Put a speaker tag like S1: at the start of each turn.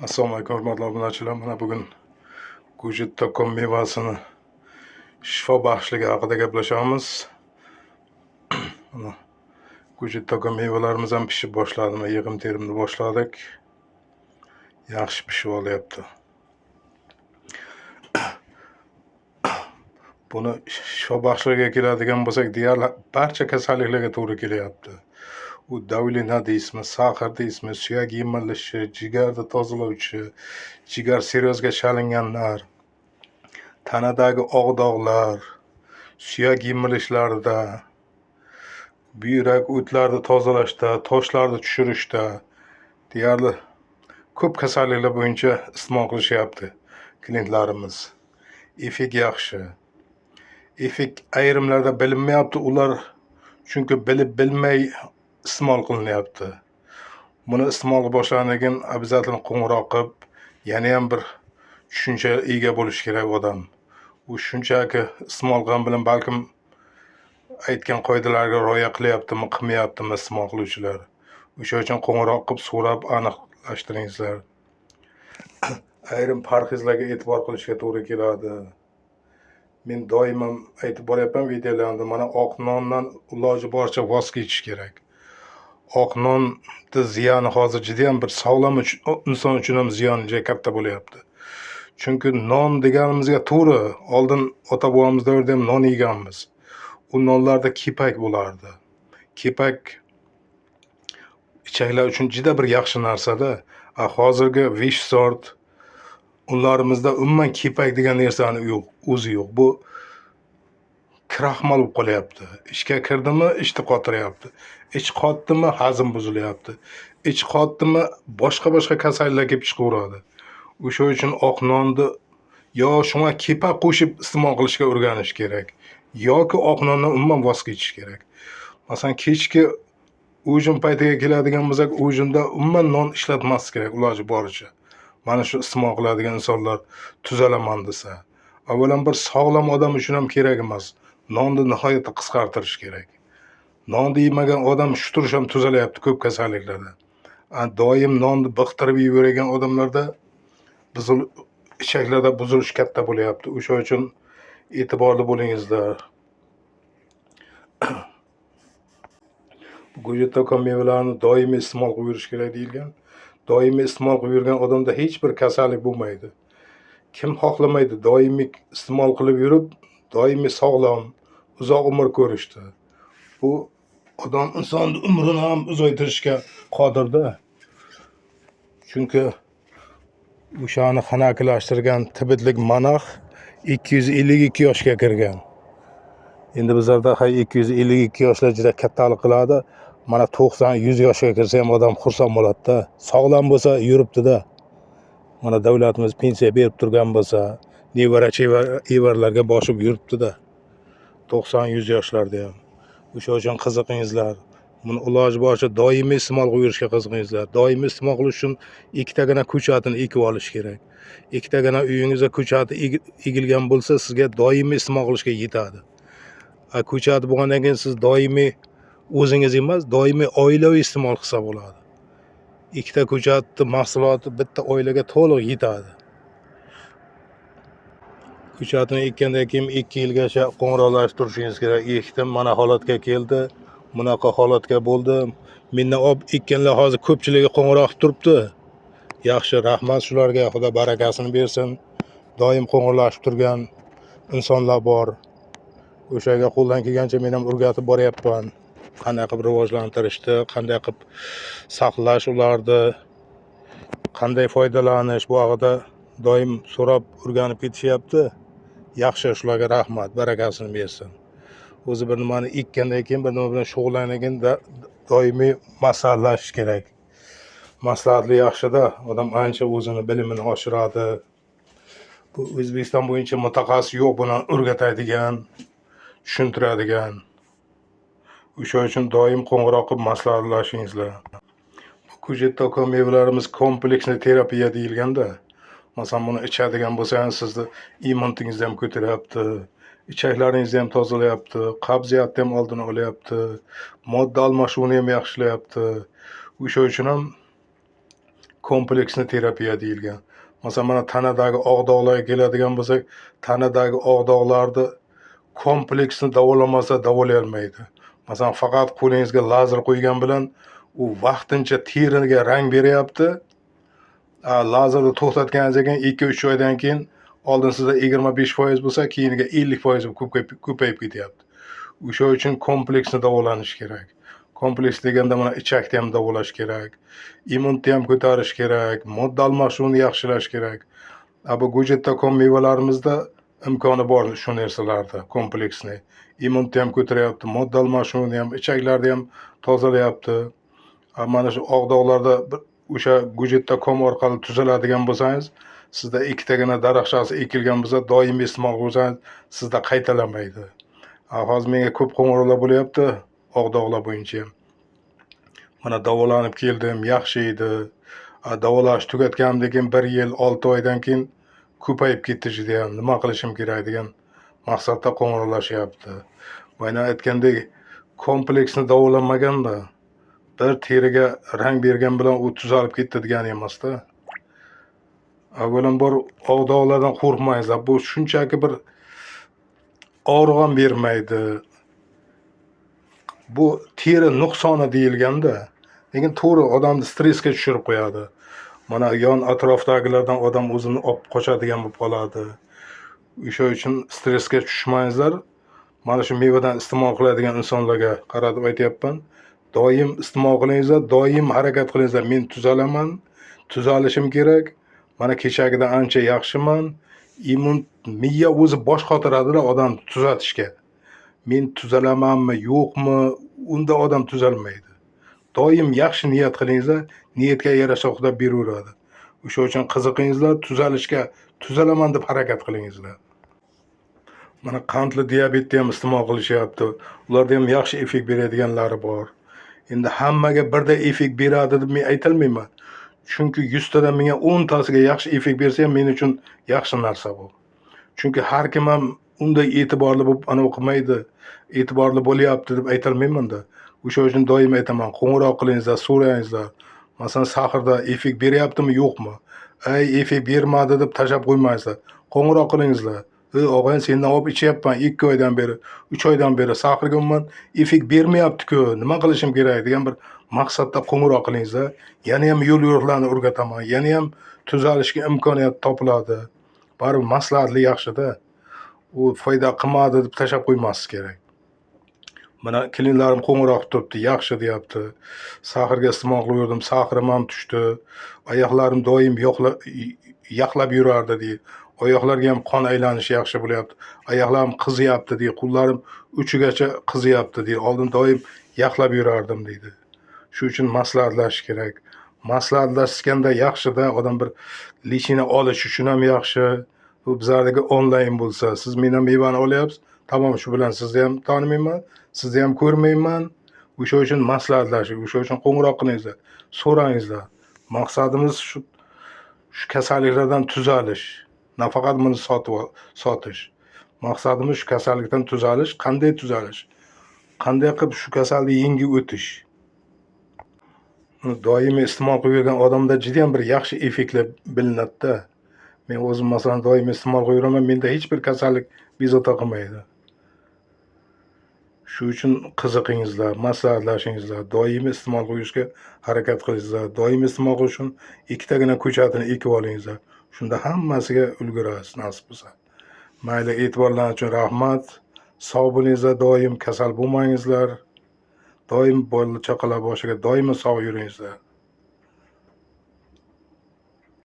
S1: Assalomu alaykum hurmatli obunachilar. Mana bugun Gujit Tokkon mevasini shifo baxshligi haqida gaplashamiz. Mana Gujit Tokkon mevalarimiz ham pishib boshladi. Yig'im-terimni boshladik. Yaxshi pishib olyapti. Buni shifo baxshligiga keladigan bo'lsak, deyarli barcha kasalliklarga to'g'ri kelyapti. U davlina deysizmi, sahar deysizmi, suyak yemilishi, jigarni tozalovchi, jigar sirrozga chalinganlar, tanadagi oq dog'lar, suyak yemilishlarida, buyrak o'tlarni tozalashda, toshlarni tushirishda deyarli ko'p kasalliklar bo'yicha iste'mol qilishyapti klientlarimiz. Effekt yaxshi. Effekt ayrimlarda bilinmayapti, ular chunki bilib bilmay iste'mol qilinyapti. Buni iste'molga boshlagandan обязательно qo'ng'iroq qilib, yana ham bir tushuncha ega bo'lishi kerak odam. U shunchaki iste'mol qilgan bilan balkim aytgan qoidalarga rioya qilyaptimi, qilmayaptimi iste'mol qiluvchilar. O'sha uchun qo'ng'iroq qilib so'rab aniqlashtiringizlar. Ayrim parhezlarga e'tibor qilishga to'g'ri keladi. Men doim aytib boryapman videolarimda, mana oq nondan iloji boricha voz kechish kerak. Oq nonni ziyoni hozir juda ham bir sog'lom inson uchun ham ziyoni juda katta bo'lyapti. Chunki non deganimizga to'g'ri, oldin ota-bobomiz davrida ham non yeganmiz. U nonlarda kepak bo'lardi. Kepak ichaklar uchun juda bir yaxshi narsa-da. Hozirgi vish sort unlarimizda umuman kepak degan narsani yo'q, o'zi yo'q. Bu kraxmal bo'lib qolyapti. Ichga kirdimi, ichni qotiryapti. Ich qotdimi, hazm buzilyapti. Ich qotdimi, boshqa kasalliklar kelib chiqaveradi. O'sha uchun oq nonni yo shunga kepak qo'shib iste'mol qilishga o'rganish kerak, yoki oq nondan umuman voz kechish kerak. Masalan, kechki ujin paytiga keladigan bo'lsak, ujinda umuman non ishlatmaslik kerak iloji boricha. Mana shu iste'mol qiladigan insonlar tuzalaman desa, avvalambor sog'lom odam uchun ham kerak emas. Nonni nihoyatda qisqartirish kerak. Nonni yemagan odam shu turish ham tuzalayapti ko'p kasalliklarda. Doim nonni biqtirib yeyvergan odamlarda ichaklarda buzilish katta bo'lyapti. O'sha uchun e'tiborli bo'lingizlar. Gujit Tokkon mevalarini doimiy iste'mol qilib yurish kerak deyilgan. Doimiy iste'mol qilib yurgan odamda hech bir kasallik bo'lmaydi. Kim xohlamaydi doimiy iste'mol qilib yurib, doimiy sog'lom, uzoq umr ko'rishdi. Bu odam inson umrini ham uzaytirishga qodirda. Chunki o'shani xanakilashtirgan tibetlik monarx 252 yoshga kirgan. Endi bizlarda 252 yoshlar juda kattalik qiladi. Mana 90-100 yoshga kirsa ham odam xursand bo'ladi-da. Sog'lom bo'lsa yuribdi-da. Mana davlatimiz pensiya berib turgan bo'lsa, nevara-chevarlarga boshib yuribdi-da. 90-100 yoshlarda ham. O'sha uchun qiziqingizlar. Buni iloji boricha doimiy iste'mol qilib yurishga qiziqingizlar. Doimiy iste'mol qilish uchun ikkitagina ko'chatini ekib olish kerak. Ikkitagina uyingizda ko'chati egilgan bo'lsa, sizga doimiy iste'mol qilishga yetadi. Ko'chati bo'lgandan keyin siz doimiy o'zingiz emas, doimiy oilaviy iste'mol qilsa bo'ladi. Ikkita ko'chatni mahsuloti bitta oilaga to'liq yetadi. Ko'chatini ekkandan keyin 2 yilgacha qo'ng'iroqlash turishingiz kerak. Ekdim, mana holatga keldi, bunaqa holatga bo'ldi. Mendan olib ekkanlar hozir ko'pchiligi qo'ng'iroq turibdi. Yaxshi, rahmat shularga, Xudo barakasini bersin. Doim qo'ng'irlashib turgan insonlar bor. O'shaga qo'ldan kelgancha men ham o'rgatib boryapman. Qanday qilib rivojlantirishni, qanday qilib saqlash ularni, qanday foydalanish bu haqida doim so'rab o'rganib ketishyapti. Yaxshi, shularga rahmat, barakasini bersin. O'zi bir nimani ekkandan keyin, bir nima bilan shug'ullangandan keyin doimiy maslahatlashish kerak. Maslahatli yaxshi-da, odam ancha o'zini bilimini oshiradi. Bu O'zbekiston bo'yicha mutaxassis yo'q buni o'rgatadigan, tushuntiradigan. O'sha uchun doim qo'ng'iroq qilib maslahatlashingizlar. Gujit Tokkon mevalarimiz kompleksli terapiya deyilganda, masalan buni ichadigan bo'lsangiz, sizni immunitingizni ham ko'taryapti, ichaklaringizni ham tozalayapti, qabziyatni ham oldini olyapti, modda almashuvini ham yaxshilayapti. O'sha uchun ham kompleksli terapiya deyilgan. Masalan, mana tanadagi oq dog'larga keladigan bo'lsak, tanadagi oq dog'larni kompleksni davolamasa davolay olmaydi. Masalan, faqat qo'lingizga lazer qo'ygan bilan u vaqtincha teriga rang beryapti. Lazerni to'xtatganingizdan keyin 2-3 oydan keyin oldin sizda 25% bo'lsa, keyiniga 50% ko'payib ketyapti. O'sha uchun kompleksni davolanish kerak. Kompleks deganda mana ichakni ham davolash kerak, immunni ham ko'tarish kerak, modda almashinuvini yaxshilash kerak. Bu go'jatda mevalarimizda imkoni bor shu narsalarda kompleksni. Immunni ham ko'taryapti, modda almashinuvini ham, ichaklarni ham tozalayapti. Mana shu oq dog'larda o'sha go'jatda orqali tuzaladigan bo'lsangiz, sizda ikkitagina daraxtchasi ekilgan bo'lsa, doimiy iste'mol qilsangiz, sizda qaytalamaydi. Hozir menga ko'p qo'ng'iroqlar bo'lyapti oq dog'lar bo'yicha ham. Mana davolanib keldim, yaxshi edi. Davolash tugatganimdan keyin 1 yil 6 oydan keyin ko'payib ketdi judayam. Nima qilishim kerak degan maqsadda qo'ng'iroqlashyapti. Mana aytgandek, kompleksni davolamaganda bir teriga rang bergan bilan u tuzalib ketdi degani emasda. Avvalambor oq dog'lardan qo'rqmangizlar. Bu shunchaki bir og'riq ham bermaydi. Bu teri nuqsoni deyilganda, lekin to'g'ri odamni stressga tushirib qo'yadi. Mana yon atrofdagilardan odam o'zini olib qochadigan bo'lib qoladi. O'sha uchun stressga tushmangizlar. Mana shu mevadan iste'mol qiladigan insonlarga qaratib aytyapman. Doim iste'mol qilingizlar, doim harakat qilingizlar. Men tuzalaman, tuzalishim kerak. Mana kechagidan ancha yaxshiman. Miya o'zi bosh qotiradi odam tuzatishga. Men tuzalamanmi, yo'qmi, unda odam tuzalmaydi. Doim yaxshi niyat qilingizlar, niyatga yarasha Xudo beraveradi. O'sha uchun qiziqingizlar, tuzalaman deb harakat qilingizlar. Mana qandli diabetni ham iste'mol qilishyapti. Ularda ham yaxshi effekt beradiganlari bor. Endi hammaga birday effekt beradi deb men aytolmayman. Chunki 100 tadan menga 10 tasiga yaxshi effekt bersa ham men uchun yaxshi narsa bu. Chunki har kim ham unday e'tiborli bo'lib qilmaydi, e'tiborli bo'lyapti deb aytolmayman-da. O'sha uchun doim aytaman, qo'ng'iroq qilingizlar, so'rangizlar. Masalan, sahrda effekt beryaptimi, yo'qmi? Effekt bermadi deb tashab qo'ymangizlar. Qo'ng'iroq qilingizlar. Og'ay, sendan olib ichyapman 2 oydan beri, 3 oydan beri sahrga umuman effekt bermayapti-ku. Nima qilishim kerak degan bir maqsadda qo'ng'iroq qilingizlar. Yana ham yo'l yo'riqlarni o'rgataman. Yana ham tuzalishga imkoniyat topiladi. Baribir maslahatli yaxshi-da. U foyda qilmadi deb tashab qo'ymaslik kerak. Mana kelinlarim qo'ng'iroq turibdi, yaxshi deyapti. Sahrga iste'mol qilib yurdim, sahrim ham tushdi. Oyoqlarim doim yaxlab yurardi deydi. Oyoqlarga ham qon aylanishi yaxshi bo'lyapti. Oyoqlarim qiziyapti deydi. Qo'llarim uchigacha qiziyapti deydi. Oldin doim yaxlab yurardim deydi. Shu uchun maslahatlashish kerak. Maslahatlashganda yaxshi-da, odam bir lishini olish uchun ham yaxshi. Bu bizlardagi onlayn bo'lsa, siz mendan mevani olyapsiz, tamom, shu bilan sizni ham tanimayman, sizni ham ko'rmayman. O'sha uchun maslahatlashing, o'sha uchun qo'ng'iroq qilingizlar, so'rangizlar. Maqsadimiz shu kasalliklardan tuzalish, nafaqat buni sotish. Maqsadimiz shu kasallikdan tuzalish, qanday tuzalish? Qanday qilib shu kasallikni yengib o'tish? Doimiy iste'mol qilib yurgan odamda juda ham bir yaxshi effektlar bilinadi-da. Men o'zim masalan doimiy iste'mol qilib yuraman, menda hech bir kasallik bezovta qilmaydi. Shu uchun qiziqingizlar, maslahatlashingizlar, doimiy iste'mol qilishga harakat qilingizlar. Doimiy iste'mol qilish uchun ikkitagina ko'chatini ekib olingizlar. Shunda hammasiga ulgurasiz nasib bo'lsa. Mayli, e'tiborlaringiz uchun rahmat. Sog' bo'lingizlar, doim kasal bo'lmangizlar. Doim bola chaqalar boshiga doimo sog' yuringizlar.